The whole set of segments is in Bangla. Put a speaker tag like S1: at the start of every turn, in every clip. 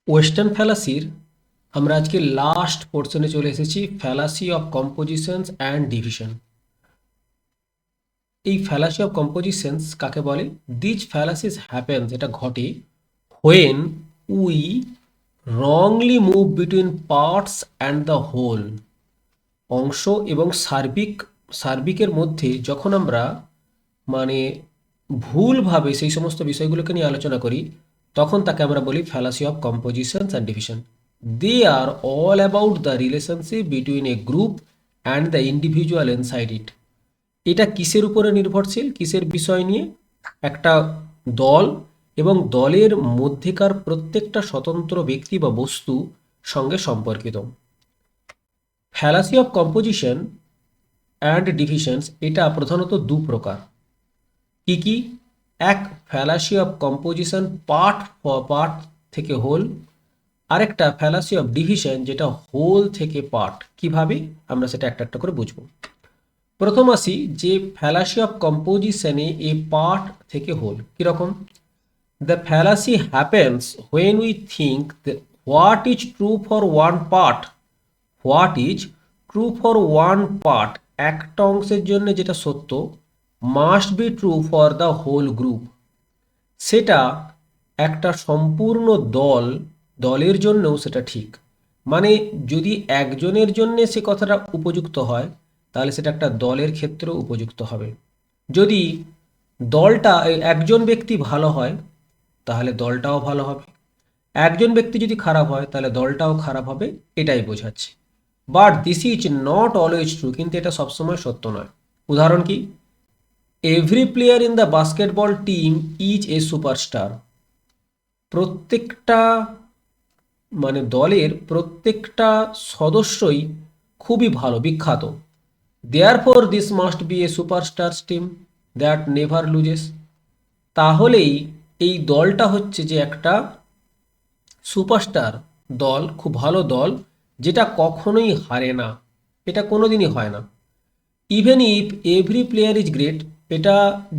S1: ওয়েস্টার্ন ফ্যালাসির আমরা আজকে লাস্ট পোর্শনে চলে এসেছি, fallacy of compositions and division. এই ফ্যালাসি অফ কম্পোজিশনস কাকে বলে? দিজ ফ্যালাসিস হ্যাপেন্স, এটা ঘটে when we wrongly move between parts and the whole. অংশ এবং সার্বিকের মধ্যে যখন আমরা মানে ভুলভাবে সেই সমস্ত বিষয়গুলোকে নিয়ে আলোচনা করি, তখন তাকে আমরা বলি fallacy of compositions and division. They are all about the relationship between a group and the individual inside it. এটা কিসের উপরে নির্ভরশীল, কিসের বিষয় নিয়ে? একটা দল এবং দলের মধ্যেকার প্রত্যেকটা স্বতন্ত্র ব্যক্তি বা বস্তু সঙ্গে সম্পর্কিত। Fallacy of composition and divisions এটা প্রধানত দু প্রকার। কি কি? এক, ফ্যালাসি অফ কম্পোজিশন পার্ট থেকে হোল। আরেকটা ফ্যালাসি অফ ডিভিশন, যেটা হোল থেকে পার্ট। কিভাবে আমরা সেটা একটা একটা করে বুঝবো। প্রথম আসি যে ফ্যালাসি অফ কম্পোজিশনে এ পার্ট থেকে হোল কিরকম। The fallacy happens when we think what is true for one part, what is true for one part, একটা অংশের জন্য যেটা সত্য, must be true for the whole group, সেটা একটা সম্পূর্ণ দলের জন্যও সেটা ঠিক। মানে যদি একজনের জন্য সে কথাটা উপযুক্ত হয়, তাহলে সেটা একটা দলের ক্ষেত্রেও উপযুক্ত হবে। যদি একজন ব্যক্তি ভালো হয়, তাহলে দলটাও ভালো হবে। একজন ব্যক্তি যদি খারাপ হয়, তাহলে দলটাও খারাপ হবে, এটাই বোঝাচ্ছে। But this is not always true, কিন্তু এটা সবসময় সত্য নয়। উদাহরণ কি? Every player in the basketball team is a superstar. প্রত্যেকটা দলের প্রত্যেকটা সদস্যই খুবই ভালো, বিখ্যাত। Therefore this must be a superstars team that never loses. তাহলেই এই দলটা হচ্ছে যে একটা সুপারস্টার দল, খুব ভালো দল, যেটা কখনোই হারে না, এটা কোনোদিনই হয় না। Even if every player is great, এটা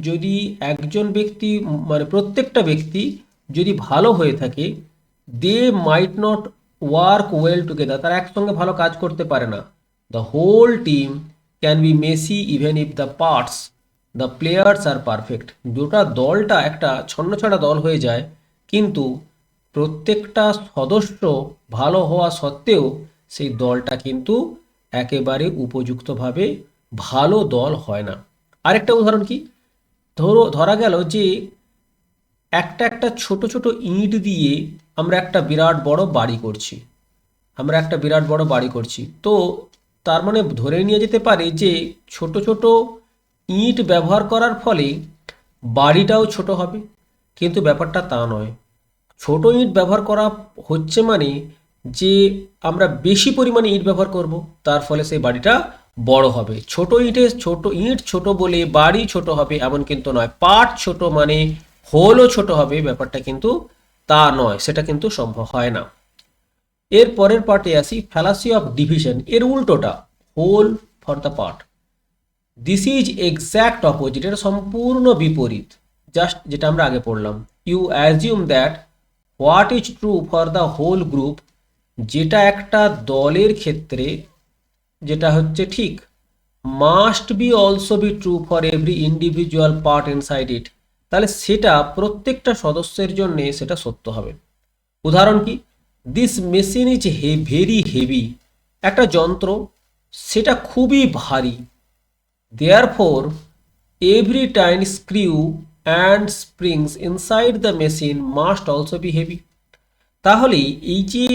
S1: যদি একজন ব্যক্তি প্রত্যেকটা ব্যক্তি যদি ভালো হয়ে থাকে, they might not work well together, তারা একসঙ্গে ভালো কাজ করতে পারে না। The whole team can be messy even if the parts the players are perfect. গোটা দলটা একটা ছন্নছাড়া দল হয়ে যায়, কিন্তু প্রত্যেকটা সদস্য ভালো হওয়া সত্ত্বেও সেই দলটা কিন্তু একেবারে উপযুক্তভাবে ভালো দল হয় না। আরেকটা উদাহরণ কি? ধরা গেল যে একটা একটা ছোট ছোট ইঁট দিয়ে আমরা একটা বিরাট বড় বাড়ি করছি। তো তার মানে ধরে নিয়ে যেতে পারে যে ছোট ছোট ইঁট ব্যবহার করার ফলে বাড়িটাও ছোট হবে, কিন্তু ব্যাপারটা তা নয়। ছোট ইঁট ব্যবহার করা হচ্ছে মানে যে আমরা বেশি পরিমাণে ইঁট ব্যবহার করব, তার ফলে সেই বাড়িটা বড় হবে। ছোট ইঁট ছোট বলে বাড়ি ছোট হবে এমন কিন্তু নয়। পার্ট ছোট মানে হোলও ছোট হবে, ব্যাপারটা কিন্তু তা নয়, সেটা কিন্তু সম্ভব হয় না। এর পরের পার্টে আসি, ফ্যালাসি অফ ডিভিশন এর উল্টোটা, whole for the part. This is exact opposite, এটা সম্পূর্ণ বিপরীত। জাস্ট যেটা আমরা আগে পড়লাম, you assume that what is true for the whole group, যেটা একটা দলের ক্ষেত্রে যেটা হচ্ছে ঠিক, must be also be true for every individual part inside it, তাহলে সেটা প্রত্যেকটা সদস্যের জন্য সেটা সত্য হবে। উদাহরণ কি? This machine is very heavy, একটা যন্ত্র সেটা খুবই ভারী। Therefore every time স্ক্রিউ and springs inside the machine must also be heavy. তাহলে এই যে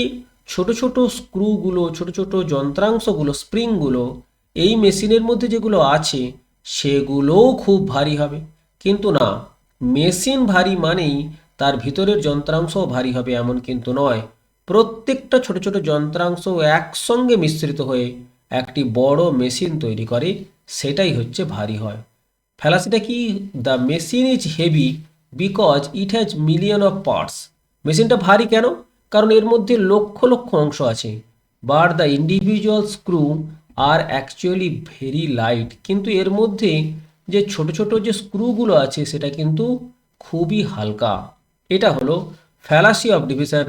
S1: ছোট ছোট স্ক্রুগুলো, ছোট ছোট যন্ত্রাংশগুলো, স্প্রিংগুলো এই মেশিনের মধ্যে যেগুলো আছে সেগুলোও খুব ভারী হবে। কিন্তু না, মেশিন ভারী মানেই তার ভিতরের যন্ত্রাংশও ভারী হবে এমন কিন্তু নয়। প্রত্যেকটা ছোট ছোট যন্ত্রাংশ একসঙ্গে মিশ্রিত হয়ে একটি বড় মেশিন তৈরি করে, সেটাই হচ্ছে ভারী হয়। ফ্যালাসিটা কি? The machine is heavy because it has million of parts. মেশিনটা ভারী কেন? কারণ এর মধ্যে লক্ষ লক্ষ অংশ আছে। But the individual screw are actually very light, কিন্তু এর মধ্যে যে ছোট ছোট যে স্ক্রুগুলো আছে সেটা কিন্তু খুবই হালকা। এটা হলো ফ্যালাসি অফ ডিভিশন,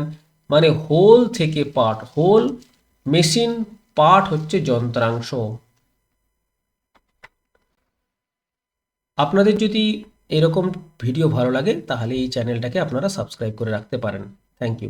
S1: মানে হোল থেকে পার্ট, হোল মেশিন, পার্ট হচ্ছে যন্ত্রাংশ। আপনাদের যদি এরকম ভিডিও ভালো লাগে তাহলে এই চ্যানেলটাকে আপনারা সাবস্ক্রাইব করে রাখতে পারেন। Thank you.